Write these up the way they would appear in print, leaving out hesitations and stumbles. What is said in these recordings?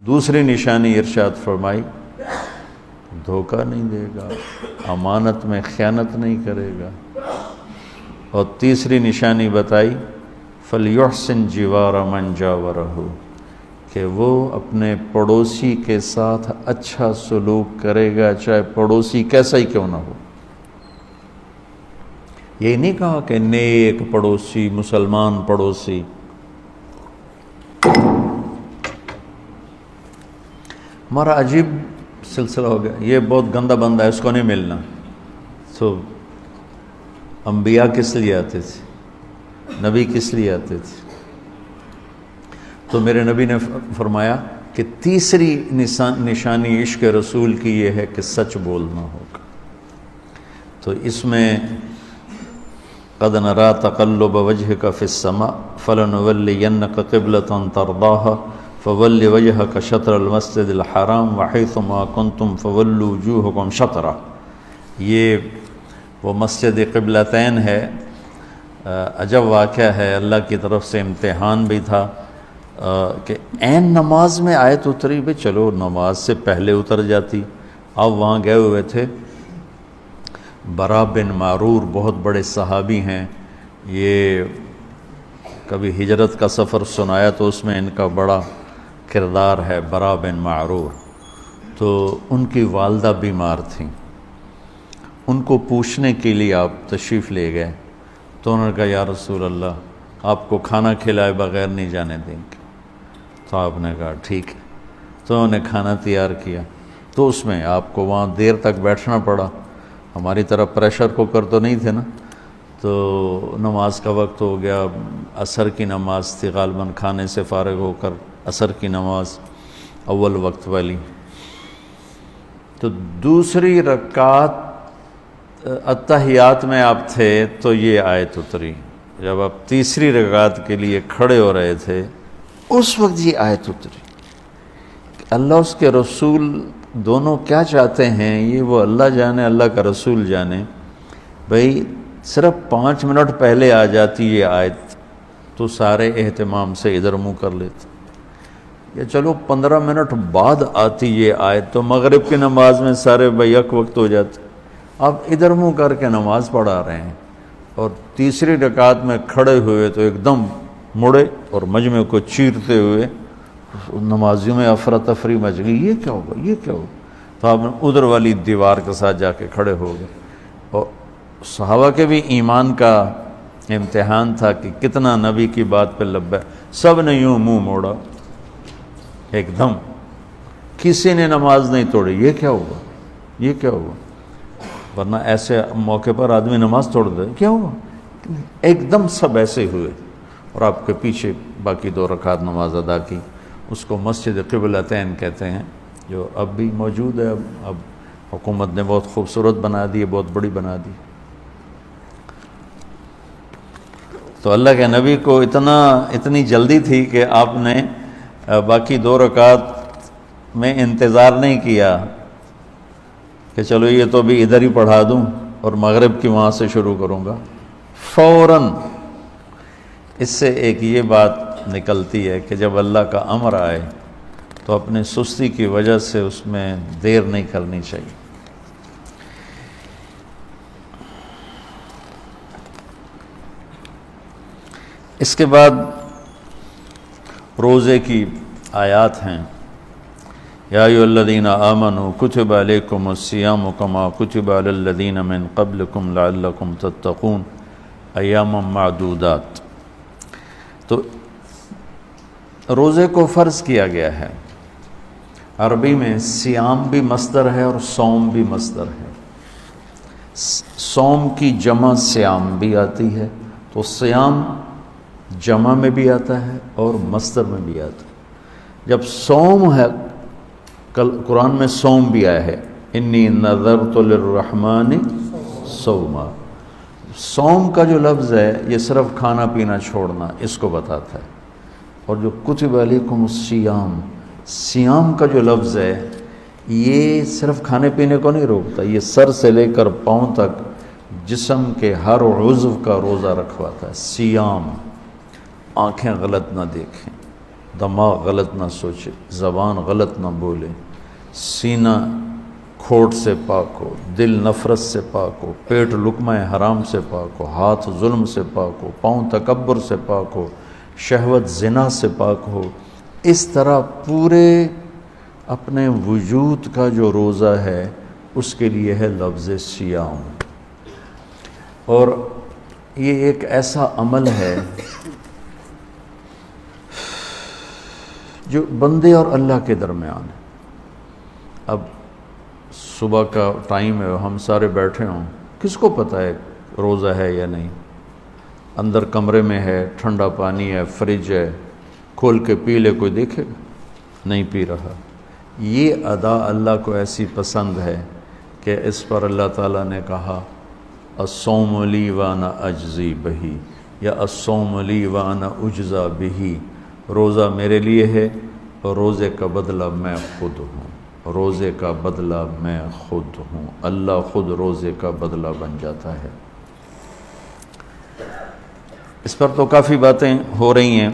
دوسری نشانی ارشاد فرمائی، دھوکہ نہیں دے گا، امانت میں خیانت نہیں کرے گا۔ اور تیسری نشانی بتائی فَلْيُحْسِنْ جِوَارَ مَنْ جَاوَرَهُ، کہ وہ اپنے پڑوسی کے ساتھ اچھا سلوک کرے گا، چاہے پڑوسی کیسا ہی کیوں نہ ہو۔ یہ نہیں کہا کہ نیک پڑوسی، مسلمان پڑوسی۔ ہمارا عجیب سلسلہ ہو گیا، یہ بہت گندا بندہ ہے، اس کو نہیں ملنا۔ تو انبیاء کس لیے آتے تھے؟ نبی کس لیے آتے تھے؟ تو میرے نبی نے فرمایا کہ تیسری نشانی عشق رسول کی یہ ہے کہ سچ بولنا ہوگا۔ تو اس میں قَدْ نَرَىٰ تَقَلُّبَ وَجْهِكَ فِي السَّمَاءِ فَلَنُوَلِّيَنَّكَ قِبْلَةً تَرْضَاهَا فَوَلِّ وَجْهَكَ شَطْرَ الْمَسْجِدِ الْحَرَامِ وَحَيْثُ مَا كُنْتُمْ فَوَلُّوا وُجُوهَكُمْ شَطْرَهُ۔ یہ وہ مسجد قبلتین ہے۔ عجب واقعہ ہے، اللہ کی طرف سے امتحان بھی تھا کہ عین نماز میں آیت اتری، بھی چلو نماز سے پہلے اتر جاتی۔ اب وہاں گئے ہوئے تھے، برا بن معرور بہت بڑے صحابی ہیں، یہ کبھی ہجرت کا سفر سنایا تو اس میں ان کا بڑا کردار ہے، برا بن معرور۔ تو ان کی والدہ بیمار تھیں، ان کو پوچھنے کے لیے آپ تشریف لے گئے۔ تو انہوں نے کہا یا رسول اللہ، آپ کو کھانا کھلائے بغیر نہیں جانے دیں گے۔ تو آپ نے کہا ٹھیک ہے۔ تو انہوں نے کھانا تیار کیا، تو اس میں آپ کو وہاں دیر تک بیٹھنا پڑا۔ ہماری طرف پریشر کوکر تو نہیں تھے نا۔ تو نماز کا وقت ہو گیا، عصر کی نماز تھی، غالباً کھانے سے فارغ ہو کر عصر کی نماز اول وقت والی۔ تو دوسری رکعت اتحیات میں آپ تھے تو یہ آیت اتری۔ جب آپ تیسری رکعت کے لیے کھڑے ہو رہے تھے اس وقت یہ آیت اتری کہ اللہ اس کے رسول دونوں کیا چاہتے ہیں، یہ وہ اللہ جانے، اللہ کا رسول جانے۔ بھئی صرف 5 منٹ پہلے آ جاتی یہ آیت تو سارے اہتمام سے ادھر منہ کر لیتے، یا چلو 15 منٹ بعد آتی یہ آیت تو مغرب کی نماز میں سارے بیک وقت ہو جاتے۔ اب ادھر منہ کر کے نماز پڑھا رہے ہیں، اور تیسری رکعت میں کھڑے ہوئے تو ایک دم مڑے اور مجمع کو چیرتے ہوئے نمازیوں میں افراتفری مچ گئی، یہ کیا ہوگا، یہ کیا ہوگا۔ تو آپ ادھر والی دیوار کے ساتھ جا کے کھڑے ہو گئے۔ اور صحابہ کے بھی ایمان کا امتحان تھا کہ کتنا نبی کی بات پہ لبے، سب نے یوں منہ موڑا ایک دم، کسی نے نماز نہیں توڑی۔ یہ کیا ہوگا، یہ کیا ہوگا، ورنہ ایسے موقع پر آدمی نماز توڑ دے، کیا ہوا؟ ایک دم سب ایسے ہوئے، اور آپ کے پیچھے باقی 2 رکعت نماز ادا کی۔ اس کو مسجد قبلتین کہتے ہیں، جو اب بھی موجود ہے۔ اب حکومت نے بہت خوبصورت بنا دی ہے، بہت بڑی بنا دی۔ تو اللہ کے نبی کو اتنی جلدی تھی کہ آپ نے باقی 2 رکعت میں انتظار نہیں کیا کہ چلو یہ تو بھی ادھر ہی پڑھا دوں اور مغرب کی وہاں سے شروع کروں گا۔ فوراً اس سے ایک یہ بات نکلتی ہے کہ جب اللہ کا امر آئے تو اپنے سستی کی وجہ سے اس میں دیر نہیں کرنی چاہیے۔ اس کے بعد روزے کی آیات ہیں۔ یا ایھا الذین آمنوا کتب علیکم الصیام کما کتب علی الذین من قبلکم لعلکم تتقون ایاما معدودات۔ تو روزے کو فرض کیا گیا ہے۔ عربی میں صیام بھی مصدر ہے اور صوم بھی مصدر ہے۔ صوم کی جمع صیام بھی آتی ہے، تو صیام جمع میں بھی آتا ہے اور مصدر میں بھی آتا ہے۔ جب صوم ہے، قرآن میں صوم بھی آیا ہے، انی نذرت للرحمن صوما۔ صوم کا جو لفظ ہے یہ صرف کھانا پینا چھوڑنا اس کو بتاتا ہے، اور جو کتب علیکم الصیام، صیام کا جو لفظ ہے یہ صرف کھانے پینے کو نہیں روکتا، یہ سر سے لے کر پاؤں تک جسم کے ہر عضو کا روزہ رکھواتا ہے. سیام، آنکھیں غلط نہ دیکھیں، دماغ غلط نہ سوچے، زبان غلط نہ بولے، سینہ کھوٹ سے پاک ہو، دل نفرت سے پاک ہو، پیٹ لقمہ حرام سے پاک ہو، ہاتھ ظلم سے پاک ہو، پاؤں تکبر سے پاک ہو، شہوت زنا سے پاک ہو. اس طرح پورے اپنے وجود کا جو روزہ ہے اس کے لیے ہے لفظ سیام. اور یہ ایک ایسا عمل ہے جو بندے اور اللہ کے درمیان ہے. اب صبح کا ٹائم ہے، ہم سارے بیٹھے ہوں، کس کو پتہ ہے روزہ ہے یا نہیں؟ اندر کمرے میں ہے، ٹھنڈا پانی ہے، فریج ہے، کھول کے پی لے، کوئی دیکھے گا؟ نہیں پی رہا. یہ ادا اللہ کو ایسی پسند ہے کہ اس پر اللہ تعالیٰ نے کہا الصوم لی وانا اجزی بہی، یا الصوم لی وانا اجزا بہی. روزہ میرے لیے ہے اور روزے کا بدلہ میں خود ہوں. روزے کا بدلہ میں خود ہوں. اللہ خود روزے کا بدلہ بن جاتا ہے. اس پر تو کافی باتیں ہو رہی ہیں.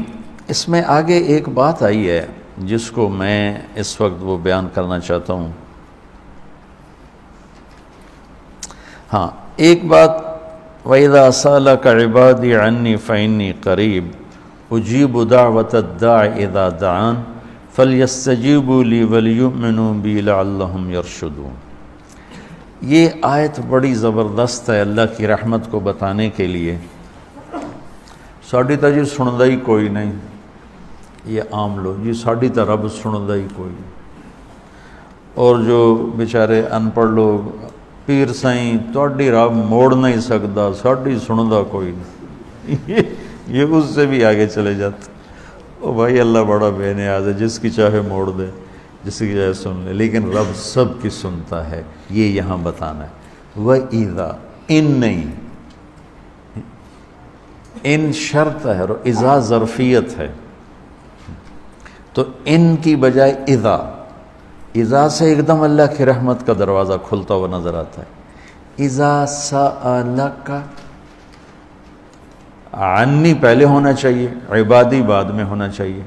اس میں آگے ایک بات آئی ہے جس کو میں اس وقت وہ بیان کرنا چاہتا ہوں. ہاں، ایک بات، وَإِذَا سَأَلَكَ عِبَادِي عَنِّي فَإِنِّي قَرِيبٌ أُجِيبُ دَعْوَةَ الدَّاعِ إِذَا دَعَانِ فَلْيَسْتَجِيبُوا لِي وَلْيُؤْمِنُوا بِي لَعَلَّهُمْ يَرْشُدُونَ. یہ آیت بڑی زبردست ہے اللہ کی رحمت کو بتانے کے لیے. ساڈی تا جی سندا ہی کوئی نہیں، یہ عام لوگ جی ساڈی تا رب سندا ہی کوئی نہیں. اور جو بیچارے ان پڑھ لوگ، پیر سائیں تہاڈی رب موڑ نہیں سکدا، ساڈی سندا کوئی نہیں. یہ اس سے بھی آگے چلے جاتے. او بھائی اللہ بڑا بے نیاز ہے، جس کی چاہے موڑ دے، جس کی چاہے سن لے، لیکن رب سب کی سنتا ہے. یہ یہاں بتانا ہے. وَإِذَا، ان نہیں، ان شرط ہے اور اذا ظرفیت ہے، تو ان کی بجائے اذا. اذا سے ایک دم اللہ کی رحمت کا دروازہ کھلتا ہوا نظر آتا ہے. اذا سألک، عنی پہلے ہونا چاہیے، عبادی بعد میں ہونا چاہیے.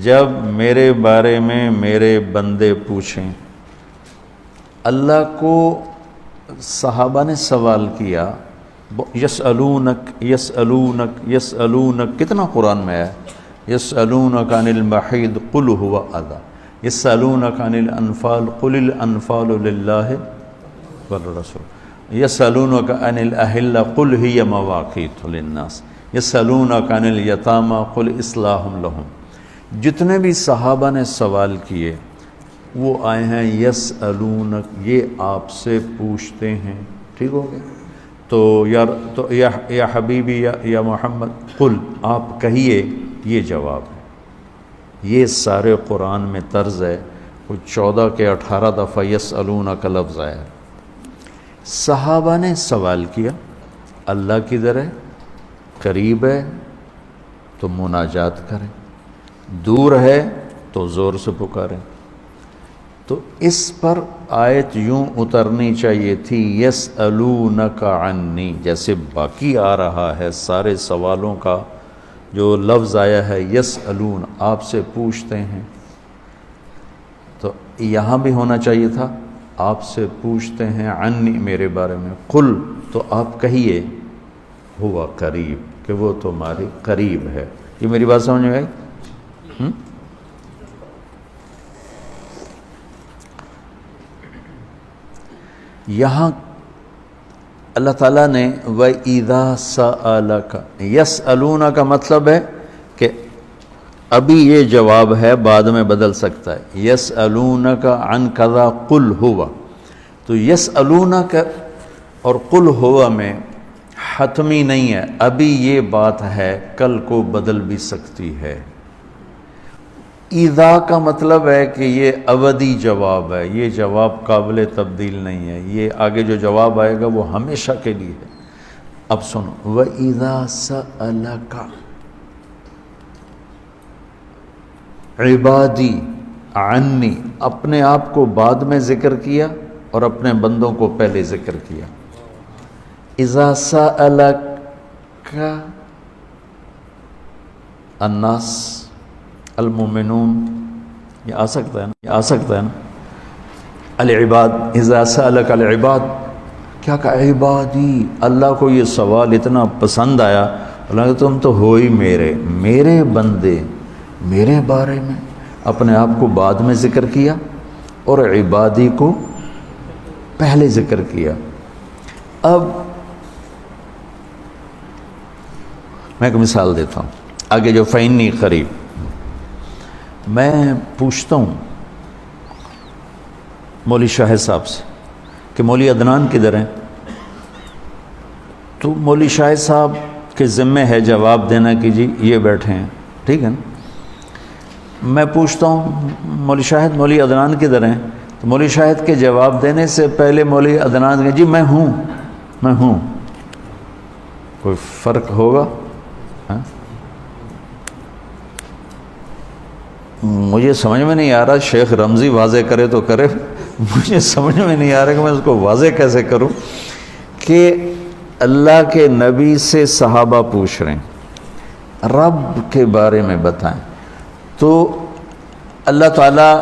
جب میرے بارے میں میرے بندے پوچھیں، اللہ کو صحابہ نے سوال کیا، یسألونک یسألونک یسألونک، کتنا قرآن میں ہے. یسألونک عن المحیض قل هو اذی، یسألونک عن الانفال قل الانفال للہ والرسول، یسألونک عن الاہلہ قل ہی مواقیت للناس، یسألونک عن الیتامی قل اصلاح لہم. جتنے بھی صحابہ نے سوال کیے وہ آئے ہیں یسألونک، یہ آپ سے پوچھتے ہیں. ٹھیک ہو گیا؟ تو یا حبیبی یا محمد، قل، آپ کہیے، یہ جواب ہے. یہ سارے قرآن میں طرز ہے. وہ 14 کے 18 دفعہ یسألونک کا لفظ آیا ہے. صحابہ نے سوال کیا، اللہ کدھر ہے؟ قریب ہے تو مناجات کریں، دور ہے تو زور سے پکاریں. تو اس پر آیت یوں اترنی چاہیے تھی یسألونک عنی، جیسے باقی آ رہا ہے سارے سوالوں کا جو لفظ آیا ہے یسألون، آپ سے پوچھتے ہیں. تو یہاں بھی ہونا چاہیے تھا آپ سے پوچھتے ہیں عنی، میرے بارے میں. قل، تو آپ کہیے ہوا قریب، کہ وہ تمہارے قریب ہے. یہ میری بات سمجھ میں آئی؟ یہاں اللہ تعالیٰ نے وَإِذَا سَأَلَكَ، یسألون کا مطلب ہے کہ ابھی یہ جواب ہے، بعد میں بدل سکتا ہے. یسألونک عن کذا قل ہوا، تو یسألونک اور قل ہوا میں حتمی نہیں ہے، ابھی یہ بات ہے، کل کو بدل بھی سکتی ہے. اذا کا مطلب ہے کہ یہ ابدی جواب ہے، یہ جواب قابل تبدیل نہیں ہے، یہ آگے جو جواب آئے گا وہ ہمیشہ کے لیے ہے. اب سنو، وَإِذَا سَأَلَكَ عبادی عنی، اپنے آپ کو بعد میں ذکر کیا اور اپنے بندوں کو پہلے ذکر کیا. اذا سألک الناس المؤمنون، یہ آ سکتا ہے نا، یہ آ سکتا ہے نا. العباد، اذا سألک العباد، کیا کہا عبادی. اللہ کو یہ سوال اتنا پسند آیا، اللہ کہ تم تو ہو ہی میرے بندے. میرے بارے میں اپنے آپ کو بعد میں ذکر کیا اور عبادی کو پہلے ذکر کیا. اب میں ایک مثال دیتا ہوں آگے جو فینی قریب. میں پوچھتا ہوں مولوی شاہد صاحب سے کہ مولوی عدنان کدھر ہیں؟ تو مولوی شاہد صاحب کے ذمہ ہے جواب دینا کہ جی یہ بیٹھے ہیں، ٹھیک ہے نا. میں پوچھتا ہوں مولوی شاہد مولوی عدنان کدھر ہیں؟ تو مولوی شاہد کے جواب دینے سے پہلے مولوی عدنان کہ جی میں ہوں. کوئی فرق ہوگا؟ مجھے سمجھ میں نہیں آ رہا. شیخ رمضی واضح کرے تو کرے، مجھے سمجھ میں نہیں آ رہا کہ میں اس کو واضح کیسے کروں. کہ اللہ کے نبی سے صحابہ پوچھ رہے ہیں رب کے بارے میں بتائیں، تو اللہ تعالیٰ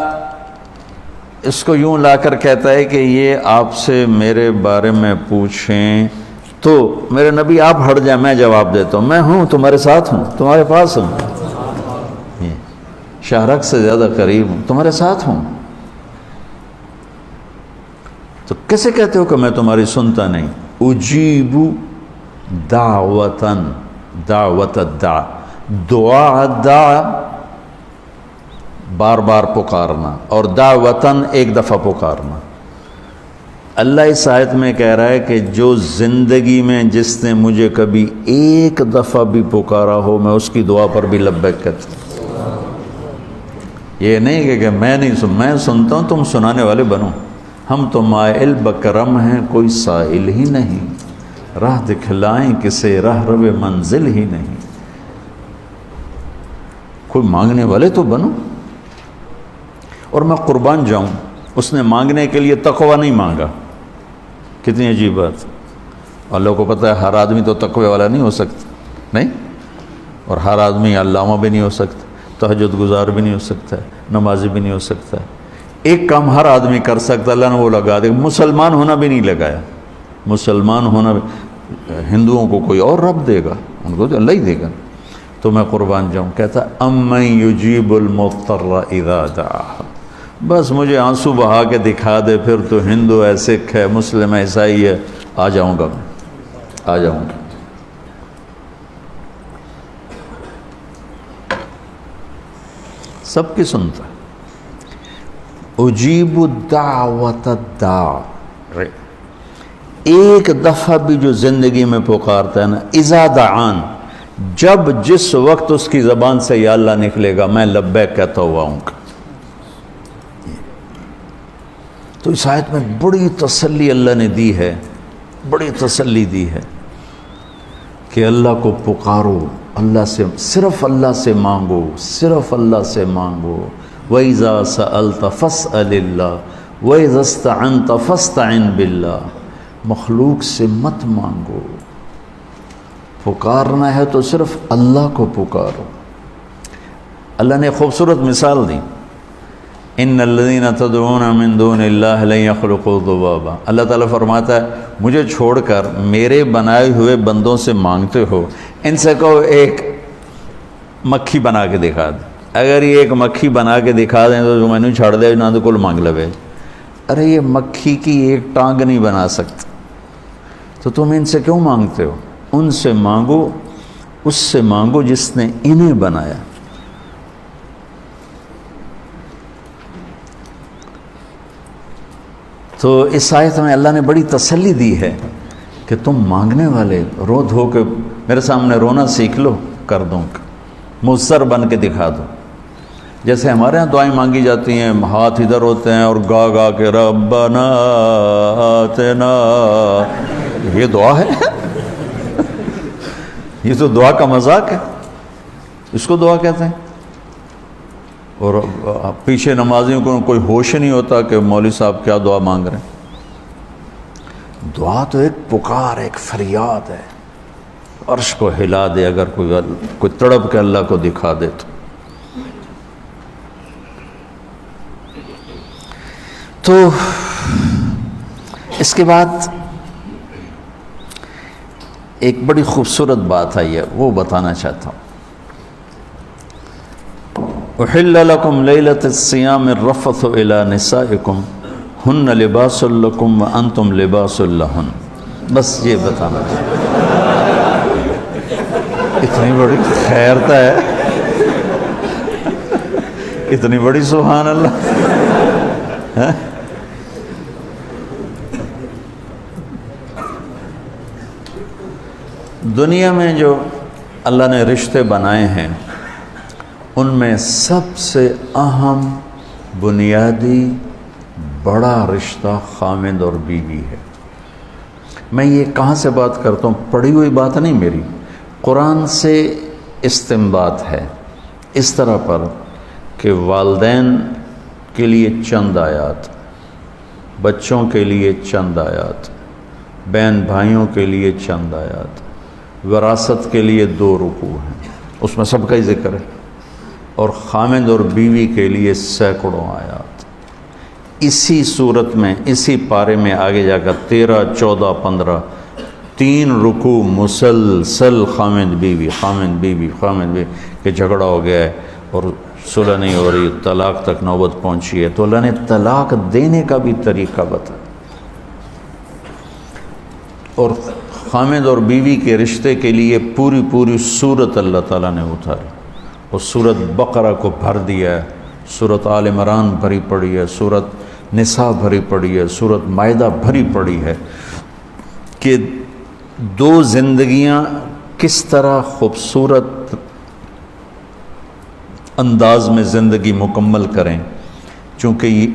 اس کو یوں لا کر کہتا ہے کہ یہ آپ سے میرے بارے میں پوچھیں تو میرے نبی آپ ہٹ جائیں، میں جواب دیتا ہوں. میں ہوں، تمہارے ساتھ ہوں، تمہارے پاس ہوں، شہرک سے زیادہ قریب ہوں، تمہارے ساتھ ہوں. تو کیسے کہتے ہو کہ میں تمہاری سنتا نہیں؟ اجیب دعوت الداع، دعا بار بار پکارنا، اور دعوتاً ایک دفعہ پکارنا. اللہ اس آیت میں کہہ رہا ہے کہ جو زندگی میں جس نے مجھے کبھی ایک دفعہ بھی پکارا ہو میں اس کی دعا پر بھی لبیک کہتا ہوں. یہ نہیں کہ میں نہیں میں سنتا ہوں، تم سنانے والے بنو. ہم تو مائل بکرم ہیں، کوئی سائل ہی نہیں، راہ دکھلائیں کسے راہ رو منزل ہی نہیں. کوئی مانگنے والے تو بنو. اور میں قربان جاؤں، اس نے مانگنے کے لیے تقوی نہیں مانگا. کتنی عجیب بات. اللہ کو پتہ ہے ہر آدمی تو تقوی والا نہیں ہو سکتا، نہیں، اور ہر آدمی علامہ بھی نہیں ہو سکتا، تہجد گزار بھی نہیں ہو سکتا ہے، نمازی بھی نہیں ہو سکتا ہے. ایک کام ہر آدمی کر سکتا، اللہ نے وہ لگا دے. مسلمان ہونا بھی نہیں لگایا. مسلمان ہونا بھی، ہندوؤں کو کوئی اور رب دے گا، ان کو تو اللہ ہی دے گا. تو میں قربان جاؤں، کہتا امن یجیب المضطر اذا دعاہ. بس مجھے آنسو بہا کے دکھا دے، پھر تو ہندو ہے، سکھ ہے، مسلم ہے، عیسائی ہے، آ جاؤں گا، میں آ جاؤں گا. سب کی سنتا. اجیب دعوت الداع، ایک دفعہ بھی جو زندگی میں پکارتا ہے نا، اذا دعان، جب جس وقت اس کی زبان سے یا اللہ نکلے گا میں لبیک کہتا ہوا ہوں. تو اس آیت میں بڑی تسلی اللہ نے دی ہے، بڑی تسلی دی ہے کہ اللہ کو پکارو، اللہ سے، صرف اللہ سے مانگو، صرف اللہ سے مانگو. وَإِذَا سَأَلْتَ فَاسْأَلِ اللَّهِ وَإِذَا اسْتَعَنْتَ فَاسْتَعِنْ بِاللَّهِ. مخلوق سے مت مانگو، پکارنا ہے تو صرف اللہ کو پکارو. اللہ نے خوبصورت مثال دی، ان الذین تدعون من دون اللہ لن یخلقوا ذبابا. اللہ تعالیٰ فرماتا ہے مجھے چھوڑ کر میرے بنائے ہوئے بندوں سے مانگتے ہو، ان سے کہو ایک مکھی بنا کے دکھا دیں. اگر یہ ایک مکھی بنا کے دکھا دیں تو میں نے چھاڑ دے نہ تو کل مانگ لوے. ارے یہ مکھی کی ایک ٹانگ نہیں بنا سکتے، تو تم ان سے کیوں مانگتے ہو؟ ان سے مانگو، اس سے مانگو جس نے انہیں بنایا. تو اس آیت میں اللہ نے بڑی تسلی دی ہے کہ تم مانگنے والے رو دھو کے میرے سامنے رونا سیکھ لو، کر دوں، مضطر بن کے دکھا دو. جیسے ہمارے ہاں دعائیں مانگی جاتی ہیں، ہاتھ ادھر ہوتے ہیں اور گا گا کے ربنا آتنا، یہ دعا ہے؟ یہ تو دعا کا مذاق ہے، اس کو دعا کہتے ہیں. اور پیچھے نمازیوں کو کوئی ہوش نہیں ہوتا کہ مولوی صاحب کیا دعا مانگ رہے ہیں. دعا تو ایک پکار، ایک فریاد ہے، عرش کو ہلا دے اگر کوئی تڑپ کے اللہ کو دکھا دے تو اس کے بعد ایک بڑی خوبصورت بات آئی ہے، وہ بتانا چاہتا ہوں۔ احل لکم لیلۃ الصیام الرفث الی نسائکم ہن لباس لکم وانتم لباس لہن، بس یہ بتانا چاہتا ہوں۔ اتنی بڑی خیرتا ہے، اتنی بڑی سبحان اللہ۔ دنیا میں جو اللہ نے رشتے بنائے ہیں ان میں سب سے اہم بنیادی بڑا رشتہ خامند اور بیوی ہے۔ میں یہ کہاں سے بات کرتا ہوں؟ پڑھی ہوئی بات نہیں میری، قرآن سے استنباط ہے، اس طرح پر کہ والدین کے لیے چند آیات، بچوں کے لیے چند آیات، بہن بھائیوں کے لیے چند آیات، وراثت کے لیے 2 رکوع ہیں، اس میں سب کا ہی ذکر ہے، اور خامند اور بیوی کے لیے سینکڑوں آیات۔ اسی صورت میں، اسی پارے میں آگے جا کر 13، 14، 15 3 رکوع مسلسل خامند بیوی کہ جھگڑا ہو گیا ہے اور صلح نہیں ہو رہی، طلاق تک نوبت پہنچی ہے، تو اللہ نے طلاق دینے کا بھی طریقہ بتایا، اور خامند اور بیوی کے رشتے کے لیے پوری سورت اللہ تعالیٰ نے اتاری، اور سورت بقرہ کو بھر دیا ہے، سورت آل عمران بھری پڑی ہے، سورت نساء بھری پڑی ہے، سورت مائدہ بھری پڑی ہے، کہ 2 زندگیاں کس طرح خوبصورت انداز میں زندگی مکمل کریں، چونکہ یہ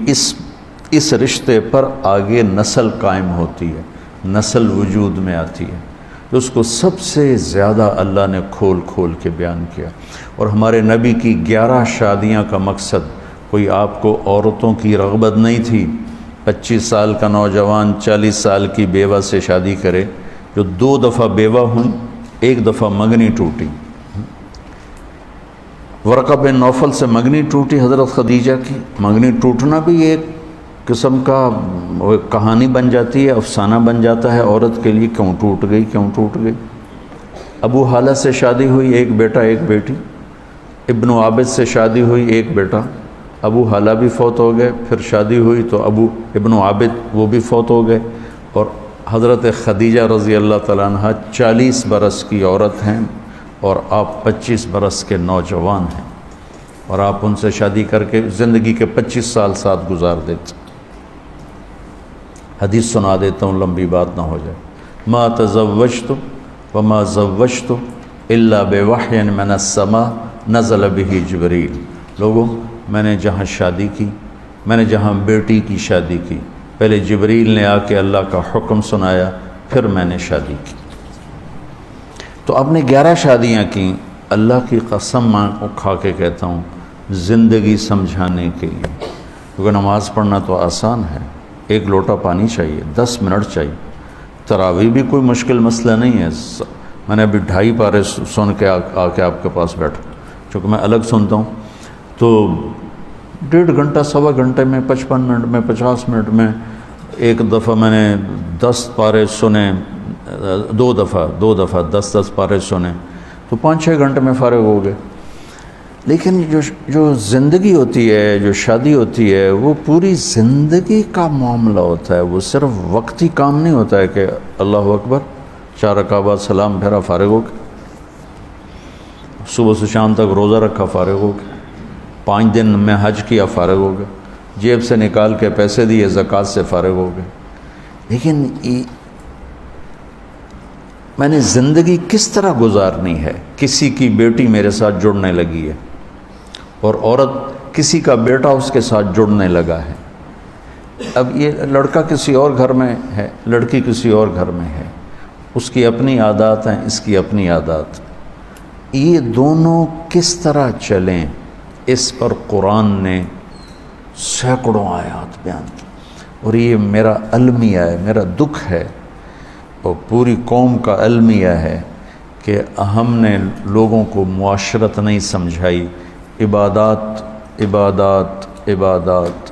اس رشتے پر آگے نسل قائم ہوتی ہے، نسل وجود میں آتی ہے، تو اس کو سب سے زیادہ اللہ نے کھول کے بیان کیا۔ اور ہمارے نبی کی 11 شادیاں کا مقصد کوئی آپ کو عورتوں کی رغبت نہیں تھی 25 سال کا نوجوان 40 سال کی بیوہ سے شادی کرے، جو 2 دفعہ بیوہ ہوئی، 1 دفعہ منگنی ٹوٹی، ورقہ بن نوفل سے منگنی ٹوٹی حضرت خدیجہ کی۔ منگنی ٹوٹنا بھی ایک قسم کا کہانی بن جاتی ہے، افسانہ بن جاتا ہے عورت کے لیے، کیوں ٹوٹ گئی۔ ابو حالہ سے شادی ہوئی، 1 بیٹا 1 بیٹی۔ ابن عابد سے شادی ہوئی، 1 بیٹا، ابو حالہ بھی فوت ہو گئے، پھر شادی ہوئی تو ابن عابد وہ بھی فوت ہو گئے، اور حضرت خدیجہ رضی اللہ تعالیٰ عنہ 40 برس کی عورت ہیں اور آپ 25 برس کے نوجوان ہیں، اور آپ ان سے شادی کر کے زندگی کے 25 سال ساتھ گزار دیتے۔ حدیث سنا دیتا ہوں، لمبی بات نہ ہو جائے۔ ما تزوجت وما زوجت الا بوحی من السماء نزل به جبریل۔ لوگوں، میں نے جہاں شادی کی، میں نے جہاں بیٹی کی شادی کی، پہلے جبریل نے آ کے اللہ کا حکم سنایا، پھر میں نے شادی کی۔ تو آپ نے 11 شادیاں کی، اللہ کی قسم کھا کے کہتا ہوں، زندگی سمجھانے کے لیے، کیونکہ نماز پڑھنا تو آسان ہے، 1 لوٹا پانی چاہیے، 10 منٹ چاہیے، تراویح بھی کوئی مشکل مسئلہ نہیں ہے۔ میں نے ابھی 2.5 پارے سن کے آ کے آپ کے پاس بیٹھا، چونکہ میں الگ سنتا ہوں، تو 1.5 گھنٹہ 1.25 گھنٹے میں، 55 منٹ میں، 50 منٹ میں، 1 دفعہ میں نے 10 پارے سنے، 2 دفعہ 10 پارے سنے، تو 5-6 گھنٹے میں فارغ ہو گئے۔ لیکن جو زندگی ہوتی ہے، جو شادی ہوتی ہے، وہ پوری زندگی کا معاملہ ہوتا ہے، وہ صرف وقتی کام نہیں ہوتا ہے کہ اللہ اکبر 4 رکعت بعد سلام پھیرا فارغ ہو گئے، صبح سے شام تک روزہ رکھا فارغ ہو گئے، 5 دن میں حج کیا فارغ ہو گئے، جیب سے نکال کے پیسے دیے زکوٰۃ سے فارغ ہو گئے۔ لیکن میں نے زندگی کس طرح گزارنی ہے؟ کسی کی بیٹی میرے ساتھ جڑنے لگی ہے، اور عورت کسی کا بیٹا اس کے ساتھ جڑنے لگا ہے۔ اب یہ لڑکا کسی اور گھر میں ہے، لڑکی کسی اور گھر میں ہے، اس کی اپنی عادات ہیں، اس کی اپنی عادات، یہ دونوں کس طرح چلیں، اس پر قرآن نے سینکڑوں آیات بیان کی۔ اور یہ میرا المیہ ہے، میرا دکھ ہے، اور پوری قوم کا المیہ ہے کہ ہم نے لوگوں کو معاشرت نہیں سمجھائی، عبادات عبادات عبادات